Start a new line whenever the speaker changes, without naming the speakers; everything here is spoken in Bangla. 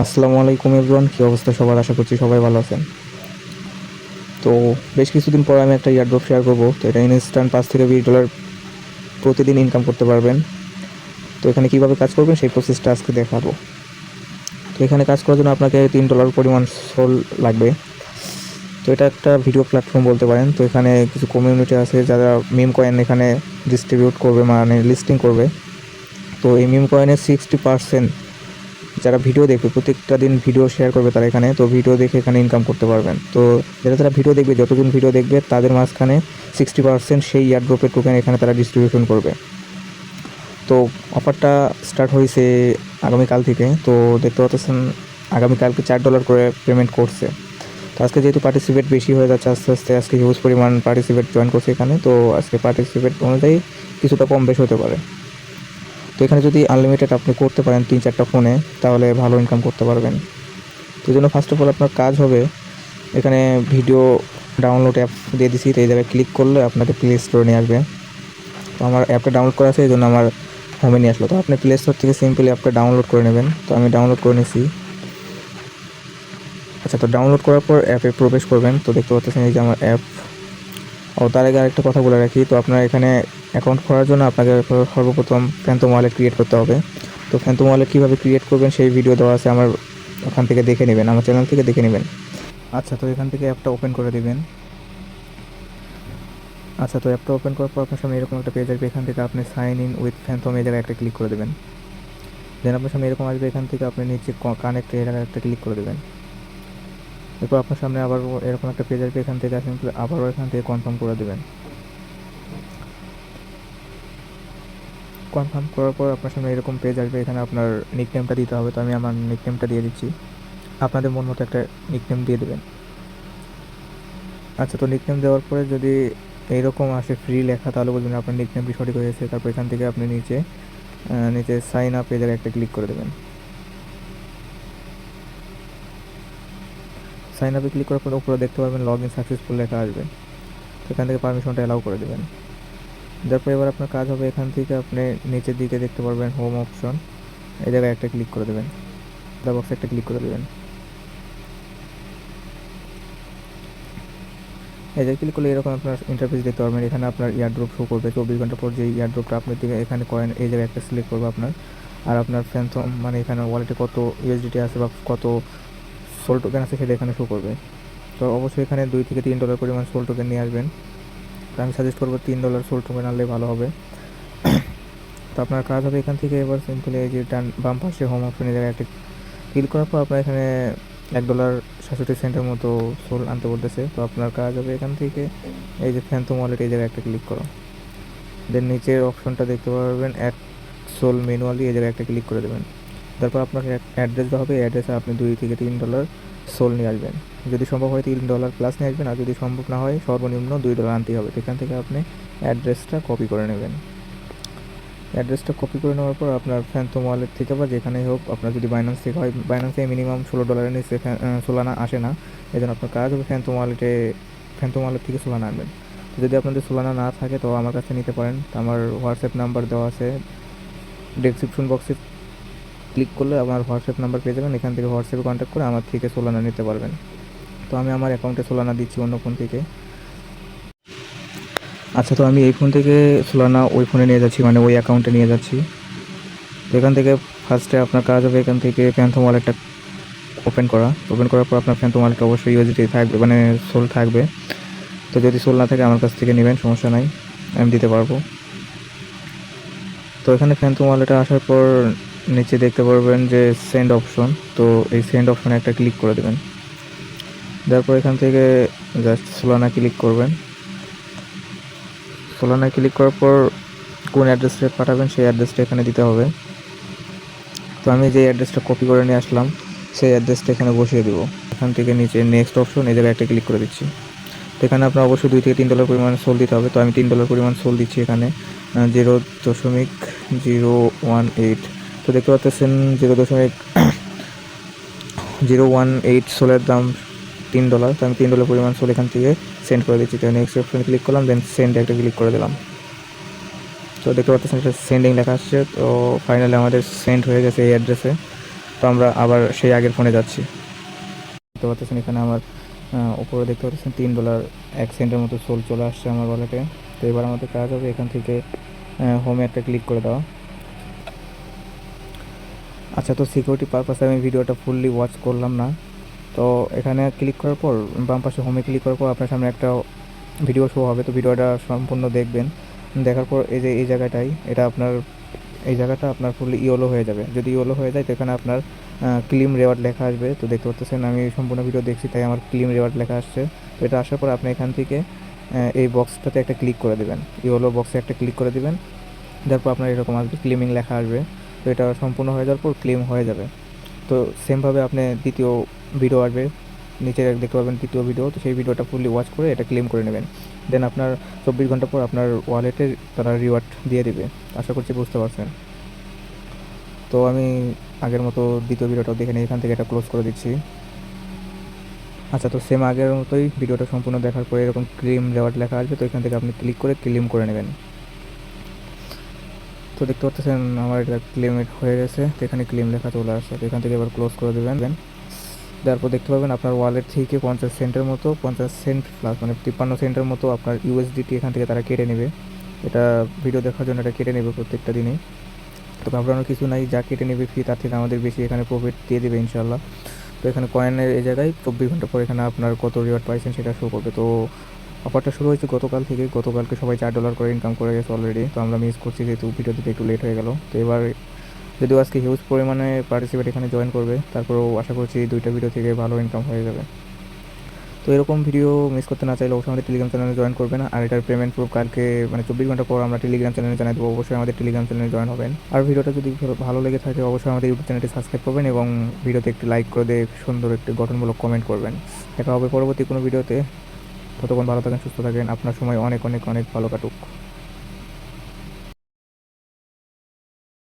আসসালামু আলাইকুম এভরিওয়ান, কী অবস্থা সবার? আশা করছি সবাই ভালো আছেন। তো বেশ কিছুদিন পর আমি একটা ইয়ারড্রপ শেয়ার করব। তো এটা ইনস্ট্যান্ট $5 থেকে $20 প্রতিদিন ইনকাম করতে পারবেন। তো এখানে কীভাবে কাজ করবেন সেই প্রসেসটা আজকে দেখাবো। তো এখানে কাজ করার জন্য আপনাকে $3 পরিমাণ সোল লাগবে। তো এটা একটা ভিডিও প্ল্যাটফর্ম বলতে পারেন। তো এখানে কিছু কমিউনিটি আছে যারা মিম কয়েন এখানে ডিস্ট্রিবিউট করবে, মানে লিস্টিং করবে। তো এই মিম কয়েনের 60% যারা ভিডিও দেখবে, প্রত্যেকটা দিন ভিডিও শেয়ার করবে তারা এখানে, তো ভিডিও দেখে এখানে ইনকাম করতে পারবেন। তো যারা ভিডিও দেখবে, যতজন ভিডিও দেখবে তাদের মাঝখানে 60% সেই ইয়ারড্রপের টোকেন এখানে তারা ডিস্ট্রিবিউশন করবে। তো অফারটা স্টার্ট হয়েছে আগামীকাল থেকে। তো দেখতে পাচ্ছেন আগামীকালকে $4 করে পেমেন্ট করছে। তো আজকে যেহেতু পার্টিসিপেট বেশি হয়ে যাচ্ছে আস্তে আস্তে, আজকে হিউজ পরিমাণ পার্টিসিপেট জয়েন করছে এখানে। তো আজকে পার্টিসিপেট অনুযায়ী কিছুটা কম বেশ হতে পারে। তো এখানে যদি আনলিমিটেড আপনি করতে পারেন 3-4টা ফোনে, তাহলে ভালো ইনকাম করতে পারবেন। তো এই জন্য ফার্স্ট অফ অল আপনার কাজ হবে, এখানে ভিডিও ডাউনলোড অ্যাপ দিয়ে দিছি। তো এই জায়গায় ক্লিক করলে আপনাকে প্লে স্টোরে নিয়ে আসবে। তো আমার অ্যাপটা ডাউনলোড করা আছে, এই জন্য আমার হোমে নিয়ে আসলো। তো আপনি প্লে স্টোর থেকে সিম্পলি অ্যাপটা ডাউনলোড করে নেবেন। তো আমি ডাউনলোড করে নিয়েছি। আচ্ছা, তো ডাউনলোড করার পর অ্যাপে প্রবেশ করবেন। তো দেখতে পাচ্ছেন এই যে আমার অ্যাপ। ও তার আগে আরেকটা কথা বলে রাখি, তো আপনার এখানে অ্যাকাউন্ট করার জন্য আপনাকে সর্বপ্রথম ফ্যান্টম ওয়ালেট ক্রিয়েট করতে হবে। তো ফ্যান্টম ওয়ালেট কীভাবে ক্রিয়েট করবেন সেই ভিডিও দেওয়া আছে আমার, ওখান থেকে দেখে নেবেন, আমার চ্যানেল থেকে দেখে নেবেন। আচ্ছা, তো এখান থেকে অ্যাপটা ওপেন করে দেবেন। আচ্ছা, তো অ্যাপটা ওপেন করার পর আপনার সামনে এরকম একটা পেজ আসবে। এখান থেকে আপনি সাইন ইন উইথ ফ্যান্টম এই জায়গায় একটা ক্লিক করে দেবেন। দেন আপনার সামনে এরকম আসবে, এখান থেকে আপনি নিচে কানেক্ট এই জায়গায় একটা ক্লিক করে দেবেন। এরপর আপনার সামনে আবার এরকম একটা পেজ আসবে, এখান থেকে সিম্পলি আবারও এখান থেকে কনফার্ম করে দেবেন। কনফার্ম করার পর আপনার সামনে এরকম পেজ আসবে, এখানে আপনার নিকনেমটা দিতে হবে। তো আমি আমার নিকনেমটা দিয়ে দিচ্ছি। আপনাদের মন মতো একটা নিকনেম দিয়ে দেবেন। আচ্ছা, তো নিকনেম দেওয়ার পরে যদি এইরকম আসে ফ্রি লেখা, তাহলে বলবেন আপনার নিকনেমটি সঠিক হয়েছে। তারপর এখান থেকে আপনি নিচে নিচে সাইন আপ এর একটা ক্লিক করে দেবেন। সাইন আপে ক্লিক করার পর উপরে দেখতে পারবেন লগ ইন সাকসেসফুল লেখা আসবে। তো এখান থেকে পারমিশনটা অ্যালাউ করে দেবেন। তারপর এবার আপনার কাজ হবে, এখান থেকে আপনি নিচের দিকে দেখতে পারবেন হোম অপশন, এই জায়গায় একটা ক্লিক করে দেবেন। দ্য বক্সে একটা ক্লিক করে দেবেন। এই যে ক্লিক করলে এরকম আপনার ইন্টারফেস দেখতে পারবেন। এখানে আপনার ইয়ারড্রপ শো করবে 24 ঘন্টা পর, যে ইয়ারড্রপটা আপনার দিকে এখানে কয়েন এই জায়গায় একটা সিলেক্ট করবে আপনার। আর আপনার ফ্যান্টম মানে এখানে ওয়ালেটে কত ইউএসডিটি আছে বা কত সোল টোকেন আছে সেটা এখানে শো করবে। তো অবশ্যই এখানে $2 থেকে $3 পরিমাণ সোল টোকেন নিয়ে আসবেন। তো আমি সাজেস্ট করবো $3 সোল টোকেন আনলে ভালো হবে। তো আপনার কাজ হবে এখান থেকে এবার সিম্পলি এই যে বাম পাশে হোম অপশনের জায়গায় একটা ক্লিক করার পর আপনার এখানে $1.67 মতো সোল আনতে বলতেছে। তো আপনার কাজ হবে এখান থেকে এই যে ফ্যান্টম ওয়ালেট এই জায়গায় একটা ক্লিক করো। দেন নিচের অপশনটা দেখতে পারবেন অ্যাড সোল ম্যানুয়ালি, এই জায়গায় একটা ক্লিক করে দেবেন। তারপর আপনাকে অ্যাড্রেস দেওয়া হবে, অ্যাড্রেসে আপনি $2 থেকে $3 সোল নিয়ে আসবেন। যদি সম্ভব হয় $3 প্লাস নিয়ে আসবেন, আর যদি সম্ভব না হয় সর্বনিম্ন $2 আনতেই হবে। এখান থেকে আপনি অ্যাড্রেসটা কপি করে নেবেন। অ্যাড্রেসটা কপি করে নেওয়ার পর আপনার ফ্যান্টম ওয়ালেট থেকে বা যেখানেই হোক, আপনার যদি বাইন্যান্স থেকে হয়, বাইন্যান্সে মিনিমাম $16 নিচে সোলানা আসে না। এই জন্য আপনার কাজ হবে ফ্যান্টম ওয়ালেট থেকে সোলানা আনবেন। তো যদি আপনাদের সোলানা না থাকে তো আমার কাছে নিতে পারেন। তো আমার হোয়াটসঅ্যাপ নাম্বার দেওয়া আছে ডেসক্রিপশন বক্সে, ক্লিক করলে আমার হোয়াটসঅ্যাপ নাম্বার পেয়ে যাবেন। এখান থেকে হোয়াটসঅ্যাপে কন্ট্যাক্ট করে আমার থেকে সোলানা নিতে পারবেন। তো আমি আমার অ্যাকাউন্টে সোলানা দিচ্ছি অন্য ফোন থেকে। আচ্ছা, তো আমি এই ফোন থেকে সোলানা ওই ফোনে নিয়ে যাচ্ছি, মানে ওই অ্যাকাউন্টে নিয়ে যাচ্ছি। তো এখান থেকে ফার্স্টে আপনার কাজ হবে এখান থেকে ফ্যান্টম ওয়ালেটটা ওপেন করার পর আপনার ফ্যান্টম ওয়ালেটটা অবশ্যই ইউএসডিটি থাকবে, মানে সোল থাকবে। তো যদি সোল না থাকে আমার কাছ থেকে নেবেন, সমস্যা নাই, আমি দিতে পারবো। তো এখানে ফ্যান্টম ওয়ালেটে আসার পর নিচে দেখতে পারবেন যে সেন্ড অপশন। তো এই সেন্ড অপশনে একটা ক্লিক করে দেবেন। তারপর এখান থেকে জাস্ট সোলানা ক্লিক করবেন। সোলানা ক্লিক করার পর কোন অ্যাড্রেসটা পাঠাবেন সেই অ্যাড্রেসটা এখানে দিতে হবে। তো আমি যে অ্যাড্রেসটা কপি করে নিয়ে আসলাম সেই অ্যাড্রেসটা এখানে বসিয়ে দেবো। এখান থেকে নিচে নেক্সট অপশন এই জায়গায় একটা ক্লিক করে দিচ্ছি। তো এখানে আপনার অবশ্যই $2 থেকে $3 পরিমাণ সোল দিতে হবে। তো আমি $3 পরিমাণ সোল দিচ্ছি এখানে 0.018। তো দেখতে পাচ্ছেন 0.018 সোলের দাম $3। তো আমি $3 পরিমাণ সোল এখান থেকে সেন্ড করে দিচ্ছি। তো নেক্সট অপশনে ক্লিক করলাম, দেন সেন্ডে একটা ক্লিক করে দিলাম। তো দেখতে পাচ্ছেন এটা সেন্ডিং লেখা আসছে। তো ফাইনালি আমাদের সেন্ড হয়ে গেছে এই অ্যাড্রেসে। তো আমরা আবার সেই আগের ফোনে যাচ্ছি। দেখতে পাচ্ছেন এখানে আমার উপরে দেখতে পাচ্ছেন $3 1 সেন্টের মতো সোল চলে আসছে আমার ওয়ালেটে। তো এবার আমাদের কাজ হবে এখান থেকে হোমে একটা ক্লিক করে দেওয়া। আচ্ছা, তো সিকিউরিটি পারপাসে আমি ভিডিওটা ফুললি ওয়াচ করলাম না। তো এখানে ক্লিক করার পর বাম পাশে হোমে ক্লিক করার পর আপনার সামনে একটা ভিডিও শো হবে। তো ভিডিওটা সম্পূর্ণ দেখবেন। দেখার পর এই যে এই জায়গাটায় এটা আপনার এই জায়গাটা আপনার ফুললি ইয়েলো হয়ে যাবে। যদি ইয়েলো হয়ে যায় তো এখানে আপনার ক্লেম রিওয়ার্ড লেখা আসবে। তো দেখতে পাচ্ছেন আমি সম্পূর্ণ ভিডিও দেখছি তাই আমার ক্লেম রিওয়ার্ড লেখা আসছে। তো এটা আসার পর আপনি এখান থেকে এই বক্সটাতে একটা ক্লিক করে দেবেন, ইয়েলো বক্সে একটা ক্লিক করে দেবেন। তারপর আপনার এরকম আসবে, ক্লেমিং লেখা আসবে। তো এটা সম্পূর্ণ হয়ে যাওয়ার পর ক্লেম হয়ে যাবে। তো সেমভাবে আপনি দ্বিতীয় ভিডিও আসবে, নিচে দেখতে পাবেন দ্বিতীয় ভিডিও। তো সেই ভিডিওটা ফুললি ওয়াচ করে এটা ক্লেম করে নেবেন। দেন আপনার 24 ঘন্টা পর আপনার ওয়ালেটে তারা রিওয়ার্ড দিয়ে দেবে। আশা করছি বুঝতে পারছেন। তো আমি আগের মতো দ্বিতীয় ভিডিওটাও দেখে নিই, এখান থেকে এটা ক্লোজ করে দিচ্ছি। আচ্ছা, তো সেম আগের মতোই ভিডিওটা সম্পূর্ণ দেখার পরে এরকম ক্লেম রিওয়ার্ড লেখা আসবে। তো এখান থেকে আপনি ক্লিক করে ক্লেম করে নেবেন। তো দেখতে পাচ্ছেন আমার এটা ক্লেমের হয়ে গেছে। তো এখানে ক্লেম লেখা চলে আসছে। তো এখান থেকে এবার ক্লোজ করে দেবেন। তারপর দেখতে পাবেন আপনার ওয়ালেট থেকে 50 সেন্টের মতো, 50 সেন্ট প্লাস মানে 53 সেন্টের মতো আপনার ইউএসডিটি এখান থেকে তারা কেটে নেবে। এটা ভিডিও দেখার জন্য এটা কেটে নেবে প্রত্যেকটা দিনই। তো ঘাবড়ানোর কিছু নাই, যা কেটে নেবে ফি তার থেকে আমাদের বেশি এখানে প্রফিট দিয়ে দেবে ইনশাল্লাহ। তো এখানে কয়েনের এই জায়গায় 24 ঘন্টা পর এখানে আপনার কত রিওয়ার্ড পাইছেন সেটা শো করবে। তো অফারটা শুরু হয়েছে গতকাল থেকে। গতকালকে সবাই $4 করে ইনকাম করে গেছে অলরেডি। তো আমরা মিস করছি যেহেতু ভিডিও দিতে একটু লেট হয়ে গেল। তো এবার যদিও আজকে হিউজ পরিমাণে পার্টিসিপেট এখানে জয়েন করবে, তারপরেও আশা করছি 2টা ভিডিও থেকে ভালো ইনকাম হয়ে যাবে। তো এরকম ভিডিও মিস করতে না চাইলে অবশ্যই আমাদের টেলিগ্রাম চ্যানেলে জয়েন করবেন। আর এটার পেমেন্ট প্রুফ কালকে মানে 24 ঘন্টা পর আমরা টেলিগ্রাম চ্যানেলে জানিয়ে দেবো। অবশ্যই আমাদের টেলিগ্রাম চ্যানেলে জয়েন হবেন। আর ভিডিওটা যদি ভালো লেগে থাকে অবশ্যই আমাদের ইউটিউব চ্যানেলটি সাবস্ক্রাইব করবেন এবং ভিডিওতে একটি লাইক করে দিয়ে সুন্দর একটি গঠনমূলক কমেন্ট করবেন। দেখা হবে পরবর্তী কোনো ভিডিওতে। ততক্ষণ ভালো থাকেন, সুস্থ থাকেন, আপনার সময় অনেক অনেক অনেক ভালো কাটুক।